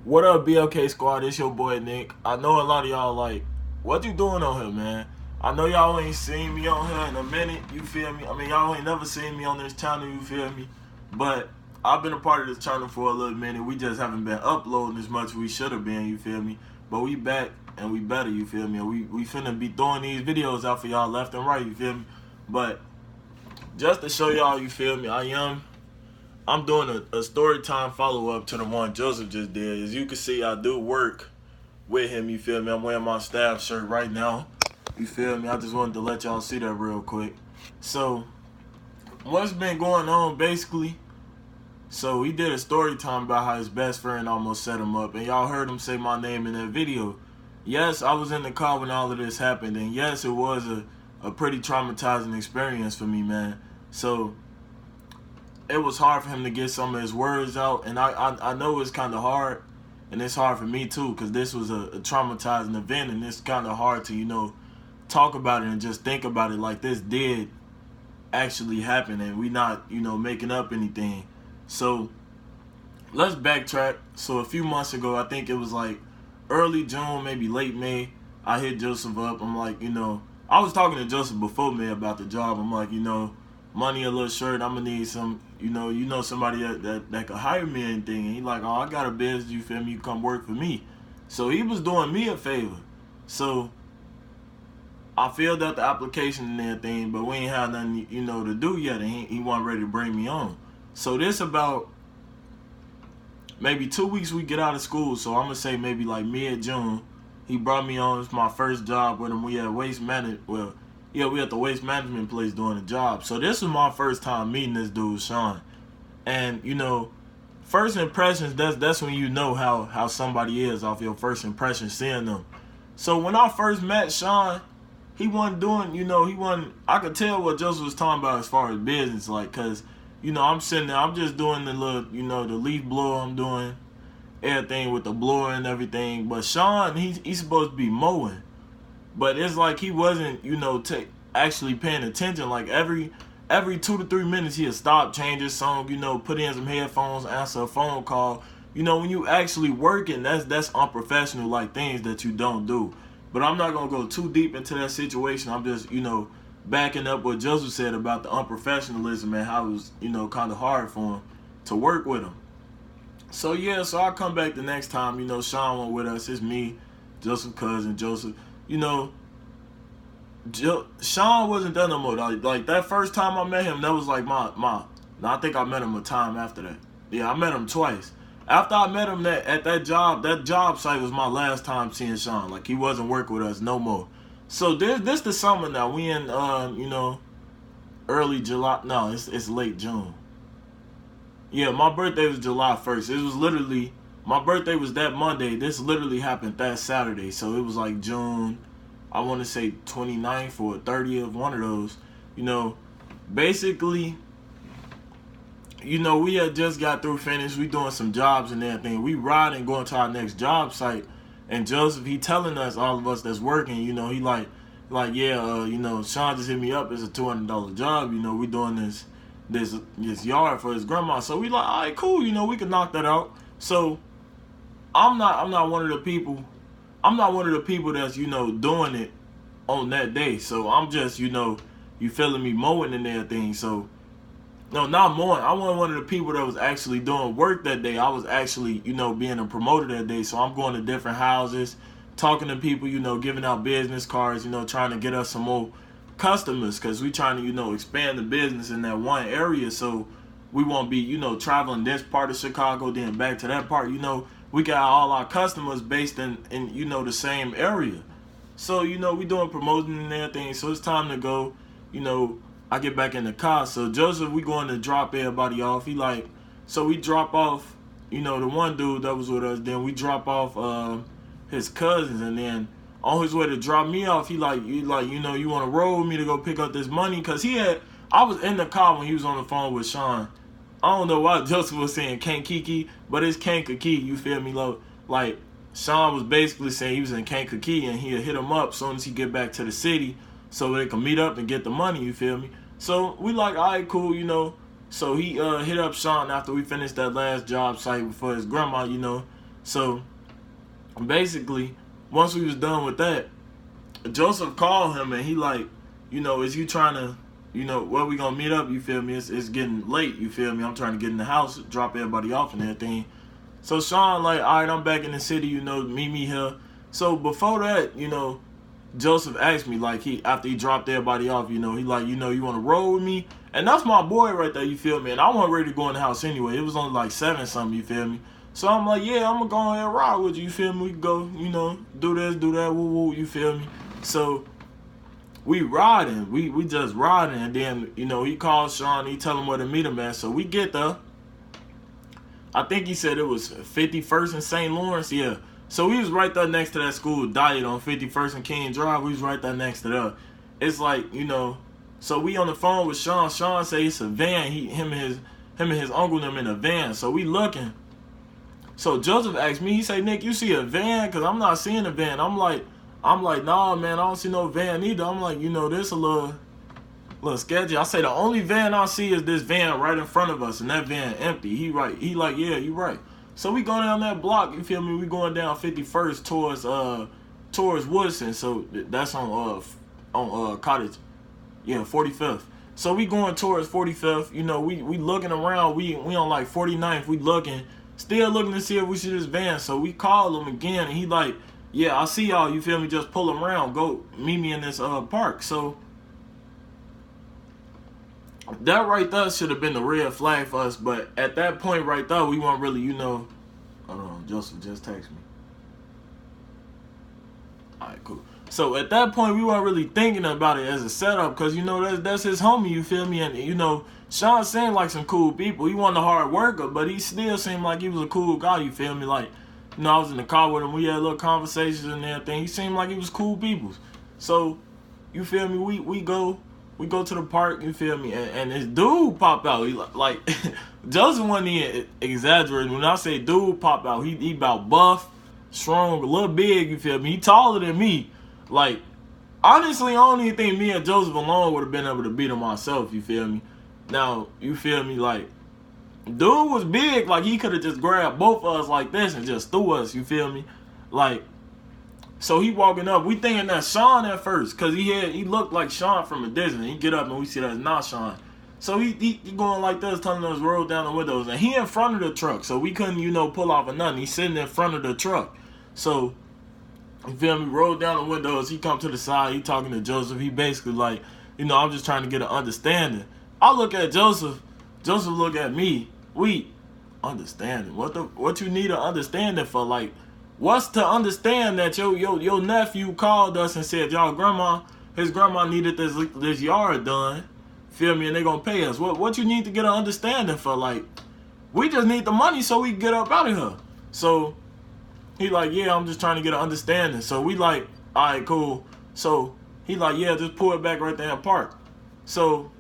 What up, BLK squad? It's your boy Nick. I know a lot of y'all like, what you doing on here, man? I know y'all ain't seen me on here in a minute, you feel me? I mean, y'all ain't never seen me on this channel, you feel me? But I've been a part of this channel for a little minute. We just haven't been uploading as much as we should have been, you feel me? But we back and we better, you feel me? We finna be throwing these videos out for y'all left and right, you feel me? But just to show y'all, you feel me, I'm doing a story time follow up to the one Joseph just did. As you can see, I do work with him, you feel me? I'm wearing my staff shirt right now. You feel me? I just wanted to let y'all see that real quick. So, what's been going on basically? So, he did a story time about how his best friend almost set him up, and y'all heard him say my name in that video. Yes, I was in the car when all of this happened, and yes, it was a pretty traumatizing experience for me, man. So, it was hard for him to get some of his words out, and I know it's kind of hard, and it's hard for me too, because this was a traumatizing event, and it's kind of hard to talk about it and just think about it like this did actually happen, and we not making up anything. So let's backtrack. So a few months ago, I think it was like early June, maybe late May, I hit Joseph up. I'm like, I was talking to Joseph before May about the job. I'm like, money a little short. I'm gonna need some, somebody that could hire me and anything. And he like, oh, I got a business. You feel me? You come work for me. So he was doing me a favor. So I filled out the application and everything, but we ain't had nothing, to do yet. And he wasn't ready to bring me on. So this about maybe 2 weeks we get out of school. So I'm gonna say maybe like mid-June. He brought me on. It's my first job with him. We had waste management. Well, yeah, we at the waste management place doing a job. So this was my first time meeting this dude, Sean. And first impressions, that's when you know how somebody is off your first impression seeing them. So when I first met Sean, he wasn't doing, he wasn't. I could tell what Joseph was talking about as far as business, like, cause I'm sitting there, I'm just doing the little, the leaf blower. I'm doing everything with the blower and everything. But Sean, he's supposed to be mowing. But it's like he wasn't, actually paying attention. Like every 2 to 3 minutes he'll stop, change his song, put in some headphones, answer a phone call. When you actually working, that's unprofessional, like things that you don't do. But I'm not gonna go too deep into that situation. I'm just, backing up what Joseph said about the unprofessionalism and how it was, kind of hard for him to work with him. So yeah, so I come back the next time, Sean went with us. It's me, Joseph's cousin, Joseph. Sean wasn't there no more. Like that first time I met him, that was like my. No, I think I met him a time after that. Yeah, I met him twice. After I met him at that job site was my last time seeing Sean. Like he wasn't working with us no more. So this the summer now. We in early July. No, it's late June. Yeah, my birthday was July 1st. It was literally my birthday was that Monday. This literally happened that Saturday. So it was like June, I want to say 29th or 30th, one of those. Basically, we had just got through finished. We doing some jobs and everything. We riding, going to our next job site. And Joseph, he telling us, all of us that's working, he like, yeah, Sean just hit me up. It's a $200 job. We doing this yard for his grandma. So we like, all right, cool. We can knock that out. So I'm not one of the people. I'm not one of the people that's doing it on that day. So I'm just you feeling me, mowing and everything. So no, not mowing. I wasn't one of the people that was actually doing work that day. I was actually being a promoter that day. So I'm going to different houses, talking to people, giving out business cards, trying to get us some more customers, because we trying to expand the business in that one area. So we won't be traveling this part of Chicago then back to that part. We got all our customers based in the same area. So we doing promoting and everything. So it's time to go. I get back in the car. So Joseph, we going to drop everybody off. He like, so we drop off the one dude that was with us. Then we drop off his cousins, and then on his way to drop me off, he like, you want to roll with me to go pick up this money? Because I was in the car when he was on the phone with Sean. I don't know why Joseph was saying Kankakee, but it's Kankakee, you feel me? Like, Sean was basically saying he was in Kankakee, and he'll hit him up as soon as he get back to the city so they can meet up and get the money, you feel me? So we like, all right, cool, So he hit up Sean after we finished that last job site for his grandma, So basically, once we was done with that, Joseph called him and he like, is you trying to, where we gonna meet up? You feel me? It's getting late. You feel me? I'm trying to get in the house, drop everybody off and everything. So Sean like, all right, I'm back in the city. Meet me here. So before that, Joseph asked me like after he dropped everybody off, he like, you want to roll with me? And that's my boy right there. You feel me? And I wasn't ready to go in the house anyway. It was only like 7 something. You feel me? So I'm like, yeah, I'm gonna go ahead and ride with you. You feel me? We can go, do this, do that, woo woo. You feel me? So we riding, we just riding, and then he calls Sean. He tell him where to meet him at. So we get there. I think he said it was 51st and St. Lawrence. Yeah. So we was right there next to that school, Diet on 51st and King Drive. We was right there next to that. It's like So we on the phone with Sean. Sean say it's a van. Him and his uncle them in a van. So we looking. So Joseph asked me. He say, Nick, you see a van? Cause I'm not seeing a van. I'm like, nah, man, I don't see no van either. I'm like, this a little sketchy. I say the only van I see is this van right in front of us, and that van empty. He like, yeah, you right. So we go down that block. You feel me? We going down 51st towards Woodson. So that's on Cottage. Yeah, 45th. So we going towards 45th. We looking around. We on like 49th. We looking, still looking to see if we see this van. So we call him again, and he like, yeah, I see y'all. You feel me? Just pull him around. Go meet me in this park. So that right there should have been the red flag for us. But at that point right there, we weren't really, hold on, Joseph just texted me. All right, cool. So at that point, we weren't really thinking about it as a setup because, that's his homie, you feel me? And, Sean seemed like some cool people. He wasn't a hard worker, but he still seemed like he was a cool guy, you feel me? Like, I was in the car with him. We had little conversations and everything. He seemed like he was cool people. So, you feel me? We go to the park, you feel me? And this dude pop out. He like Joseph wasn't even exaggerating. When I say dude pop out, he about buff, strong, a little big, you feel me? He taller than me. Like, honestly, I don't even think me and Joseph alone would have been able to beat him myself, you feel me? Now, you feel me? Like, dude was big. Like, he could have just grabbed both of us like this and just threw us, you feel me? Like, so he walking up. We thinking that's Sean at first because he looked like Sean from a distance. He get up and we see that's not Sean. So he going like this, telling us roll down the windows. And he in front of the truck, so we couldn't, pull off of nothing. He's sitting in front of the truck. So, you feel me? Roll down the windows. He come to the side. He talking to Joseph. He basically like, I'm just trying to get an understanding. I look at Joseph. Joseph look at me. We understanding. What you need an understanding for? Like, what's to understand that your nephew called us and said his grandma needed this yard done. Feel me? And they gonna pay us. What you need to get an understanding for? Like, we just need the money so we can get up out of here. So he like, yeah, I'm just trying to get an understanding. So we like, all right, cool. So he like, yeah, just pull it back right there in the park. So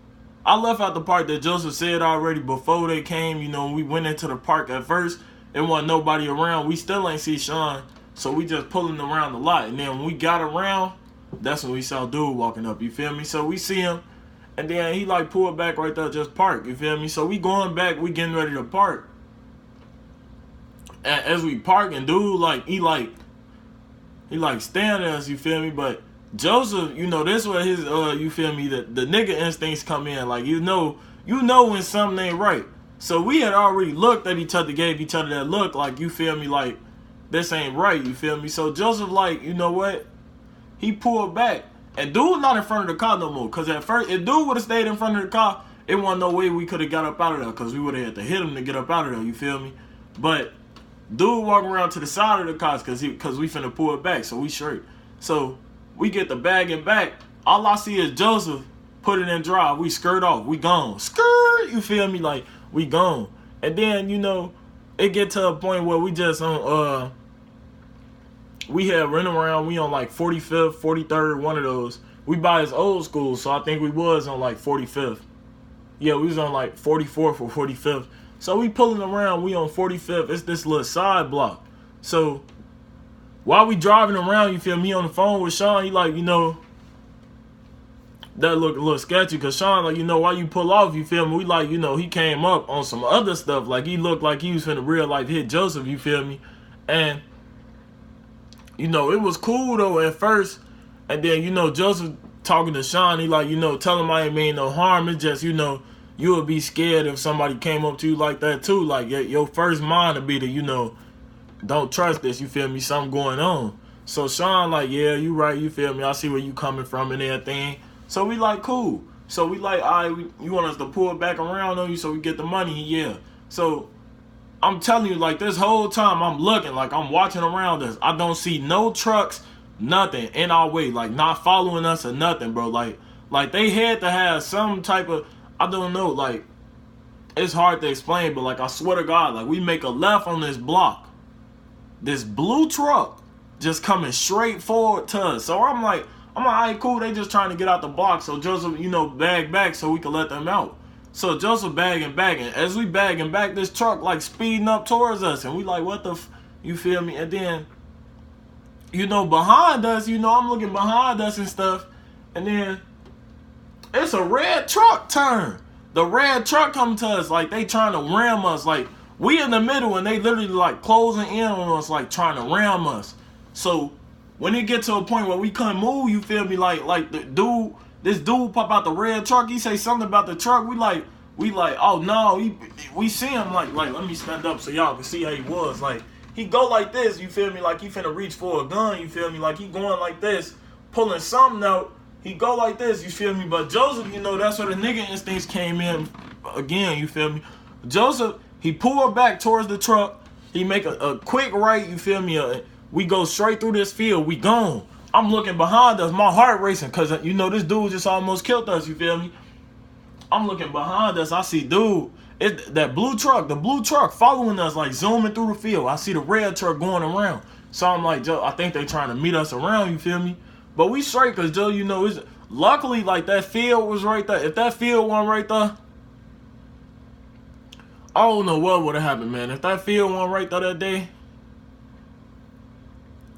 I left out the part that Joseph said already before they came. We went into the park at first. There wasn't nobody around. We still ain't see Sean. So we just pulling around the lot. And then when we got around, that's when we saw dude walking up. You feel me? So we see him. And then he like pulled back right there, just park. You feel me? So we going back. We getting ready to park. And as we parking, dude, like, he staring at us, you feel me? But Joseph, this where his, you feel me, the nigga instincts come in. Like, you know when something ain't right. So we had already looked at each other, gave each other that look, like, you feel me, like, this ain't right, you feel me? So Joseph, like, you know what? He pulled back. And dude not in front of the car no more. Because at first, if dude would have stayed in front of the car, it wasn't no way we could have got up out of there. Because we would have had to hit him to get up out of there, you feel me? But dude walking around to the side of the cars because we finna pull it back, so we straight. So we get the bag and back. All I see is Joseph put it in drive. We skirt off. We gone. Skirt, you feel me? Like, we gone. And then, it get to a point where we just on, we had running around. We on like 45th, 43rd, one of those. We by his old school, so I think we was on like 45th. Yeah, we was on like 44th or 45th. So we pulling around, we on 45th. It's this little side block. So while we driving around, you feel me, on the phone with Sean, he like, that look a little sketchy because Sean, like, why you pull off, you feel me? We like, he came up on some other stuff. Like, he looked like he was finna real life hit Joseph, you feel me? And, you know, it was cool though at first. And then, you know, Joseph talking to Sean, he like, you know, tell him I ain't mean no harm. It's just, you know, you would be scared if somebody came up to you like that too. Like your first mind would be to, you know, don't trust this, you feel me, something going on. So Sean like, yeah, you right, you feel me, I see where you coming from and everything. So we like, cool. So we like, all right, you want us to pull it back around on you so we get the money? Yeah. So I'm telling you, like, this whole time I'm looking, like, I'm watching around us. I don't see no trucks, nothing in our way, like, not following us or nothing, bro. Like they had to have some type of, I don't know, like, it's hard to explain, but, like, I swear to God, like, we make a left on this block. This blue truck just coming straight forward to us. So I'm like, all right, cool. They just trying to get out the block. So Joseph, you know, bag back so we can let them out. So Joseph bagging back. And as we bagging back, this truck like speeding up towards us. And we like, what the you feel me? And then, you know, behind us, you know, I'm looking behind us and stuff. And then it's a red truck turn. The red truck come to us like they trying to ram us. Like we in the middle and they literally like closing in on us, like trying to ram us. So when it get to a point where we couldn't move, you feel me, like this dude pop out the red truck, he say something about the truck, we like, oh no, we see him like let me stand up so y'all can see how he was. Like he go like this, you feel me, like he finna reach for a gun, you feel me, like he going like this, pulling something out, he go like this, you feel me. But Joseph, you know, that's where the nigga instincts came in again, you feel me. Joseph, he pulled back towards the truck, he make a quick right, you feel me, we go straight through this field. We gone. I'm looking behind us. My heart racing because, you know, this dude just almost killed us. You feel me? I'm looking behind us. I see dude. That blue truck. The blue truck following us, like zooming through the field. I see the red truck going around. So I'm like, Joe, I think they trying to meet us around. You feel me? But we straight because, Joe, you know, luckily, like, that field was right there. If that field wasn't right there, I don't know what would have happened, man. If that field wasn't right there that day,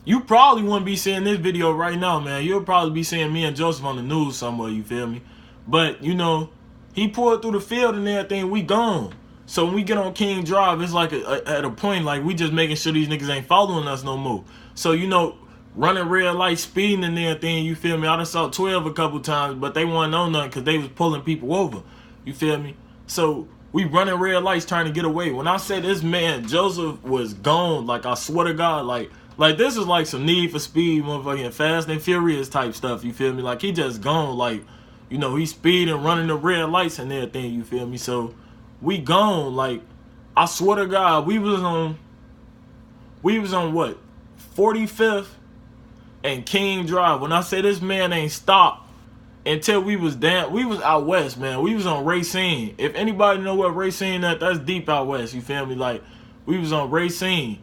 you probably wouldn't be seeing this video right now, man. You'll probably be seeing me and Joseph on the news somewhere, you feel me? But, you know, he pulled through the field and everything, we gone. So when we get on King Drive, it's like at a point, like, we just making sure these niggas ain't following us no more. So, you know, running red light, speeding and everything, you feel me? I done saw 12 a couple times, but they wasn't on nothing because they was pulling people over, you feel me? So we running red lights trying to get away. When I say this man, Joseph was gone, like, I swear to God, like this is like some Need for Speed, motherfucking Fast and Furious type stuff, you feel me? Like, he just gone, like, you know, he speeding, running the red lights and everything, you feel me? So, we gone, like, I swear to God, we was on what, 45th and King Drive. When I say this man ain't stopped until we was out west, man. We was on Racine. If anybody know what Racine at, that's deep out west, you feel me? Like, we was on Racine.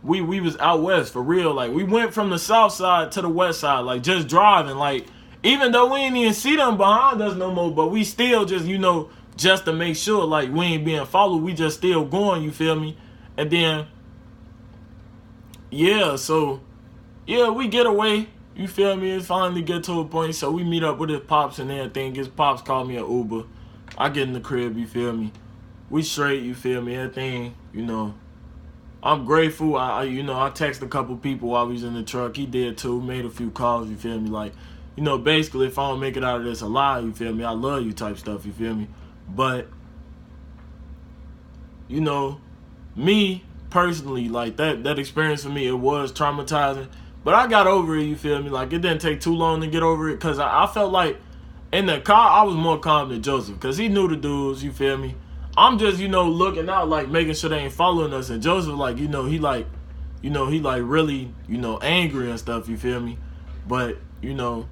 We was out west for real. Like, we went from the south side to the west side, like, just driving. Like, even though we ain't even see them behind us no more, but we still just, you know, just to make sure, like, we ain't being followed, we just still going, you feel me? And then, yeah, so, yeah, we get away, you feel me? It finally get to a point, so we meet up with his pops and everything. His pops call me an Uber. I get in the crib, you feel me? We straight, you feel me? Everything, you know. I'm grateful. You know, I texted a couple people while we was in the truck. He did too. Made a few calls, you feel me? Like, you know, basically, if I don't make it out of this alive, you feel me? I love you type stuff, you feel me? But, you know, me, personally, like, that experience for me, it was traumatizing. But I got over it, you feel me? Like, it didn't take too long to get over it. Because I felt like, in the car, I was more calm than Joseph. Because he knew the dudes, you feel me? I'm just, you know, looking out, like, making sure they ain't following us. And Joseph, like, you know, he really, you know, angry and stuff, you feel me? But, you know,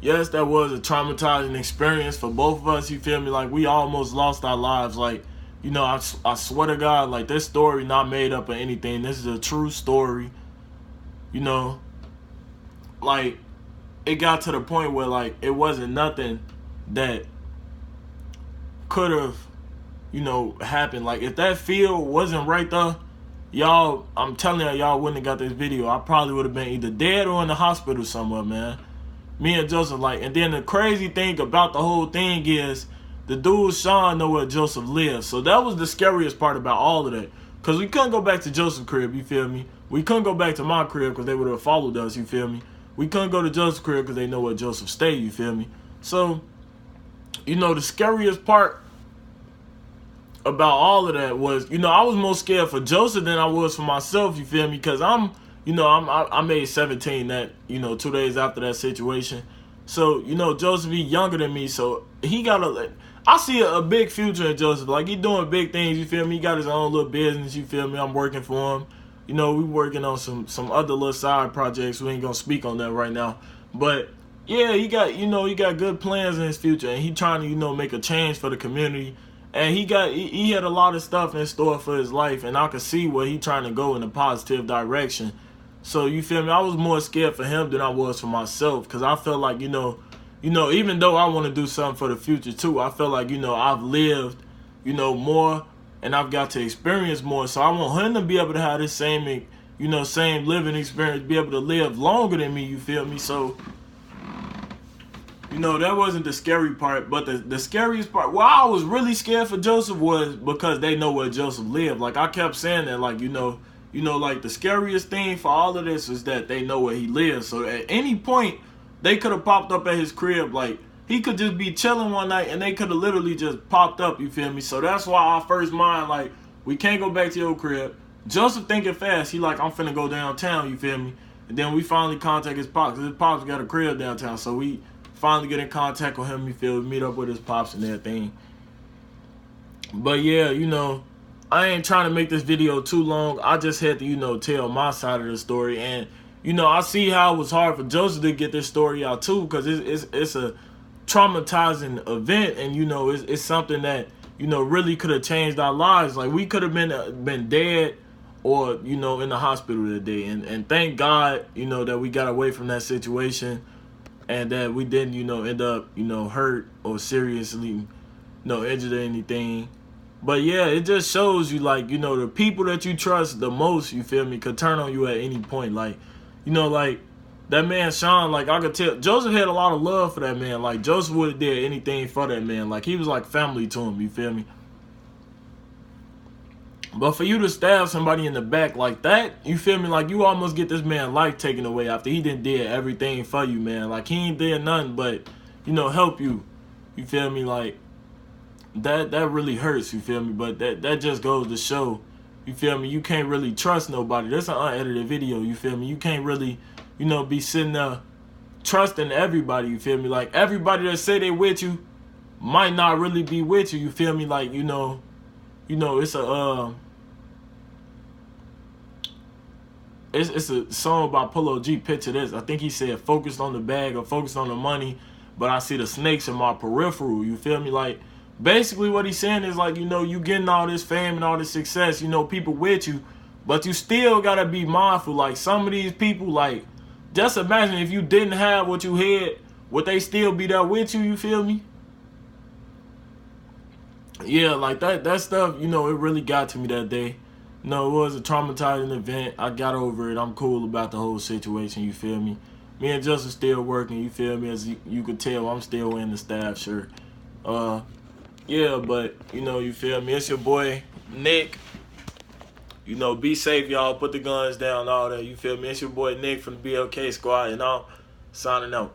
yes, that was a traumatizing experience for both of us, you feel me? Like, we almost lost our lives. Like, you know, I swear to God, like, this story not made up or anything. This is a true story. You know, like, it got to the point where, like, it wasn't nothing that could have, you know, happened. Like, if that field wasn't right there, y'all, I'm telling y'all wouldn't have got this video. I probably would have been either dead or in the hospital somewhere, man. Me and Joseph, like, and then the crazy thing about the whole thing is the dude Sean know where Joseph lives. So that was the scariest part about all of that. Because we couldn't go back to Joseph's crib, you feel me? We couldn't go back to my crib because they would have followed us, you feel me? We couldn't go to Joseph's crib because they know where Joseph stayed, you feel me? So, you know, the scariest part about all of that was, you know, I was more scared for Joseph than I was for myself, you feel me? Because I made 17 that, you know, 2 days after that situation. So, you know, Joseph, he younger than me, so he got I see a big future in Joseph. Like, he doing big things, you feel me? He got his own little business, you feel me? I'm working for him. You know, we working on some other little side projects. We ain't gonna speak on that right now. But, yeah, he got good plans in his future, and he trying to, you know, make a change for the community. And he had a lot of stuff in store for his life, and I could see where he trying to go in a positive direction. So, you feel me? I was more scared for him than I was for myself, because I felt like, you know, even though I want to do something for the future too, I feel like, you know, I've lived, you know, more, and I've got to experience more. So I want him to be able to have this same, you know, same living experience, be able to live longer than me, you feel me? So, you know, that wasn't the scary part, but the scariest part, why I was really scared for Joseph was because they know where Joseph lived. Like, I kept saying that, like, you know, like, the scariest thing for all of this is that they know where he lives. So at any point, they could have popped up at his crib. Like, he could just be chilling one night and they could have literally just popped up, you feel me? So that's why our first mind, like, we can't go back to your crib. Joseph thinking fast. He like, I'm finna go downtown, you feel me? And then we finally contact his pops. His pops got a crib downtown. So we finally get in contact with him, you feel me? Meet up with his pops and everything. But yeah, you know, I ain't trying to make this video too long. I just had to, you know, tell my side of the story. And, you know, I see how it was hard for Joseph to get this story out too, because it's a traumatizing event, and, you know, it's something that, you know, really could have changed our lives. Like, we could have been dead or, you know, in the hospital today. And thank God, you know, that we got away from that situation and that we didn't, you know, end up, you know, hurt or seriously, you know, injured or anything. But yeah, it just shows you, like, you know, the people that you trust the most, you feel me, could turn on you at any point. Like, you know, like, that man Sean, like, I could tell Joseph had a lot of love for that man. Like, Joseph would have did anything for that man. Like, he was like family to him, you feel me? But for you to stab somebody in the back like that, you feel me? Like, you almost get this man's life taken away after he done did everything for you, man. Like, he ain't did nothing but, you know, help you. You feel me? Like, that really hurts, you feel me? But that just goes to show, you feel me, you can't really trust nobody. That's an unedited video, you feel me? You can't really, you know, be sitting there trusting everybody, you feel me? Like, everybody that say they with you might not really be with you, you feel me? Like, you know, it's a it's a song by Polo G. Picture this. I think he said, focused on the bag or focused on the money, but I see the snakes in my peripheral, you feel me? Like, basically what he's saying is, like, you know, you getting all this fame and all this success, you know, people with you, but you still gotta be mindful. Like, some of these people, like, just imagine if you didn't have what you had, would they still be there with you, you feel me? Yeah, like, that stuff, you know, it really got to me that day. You know, it was a traumatizing event. I got over it. I'm cool about the whole situation, you feel me? Me and Justin still working, you feel me? As you could tell, I'm still wearing the staff shirt. Yeah, but, you know, you feel me? It's your boy, Nick. You know, be safe, y'all. Put the guns down, all that. You feel me? It's your boy, Nick, from the BLK Squad, and I'm signing out.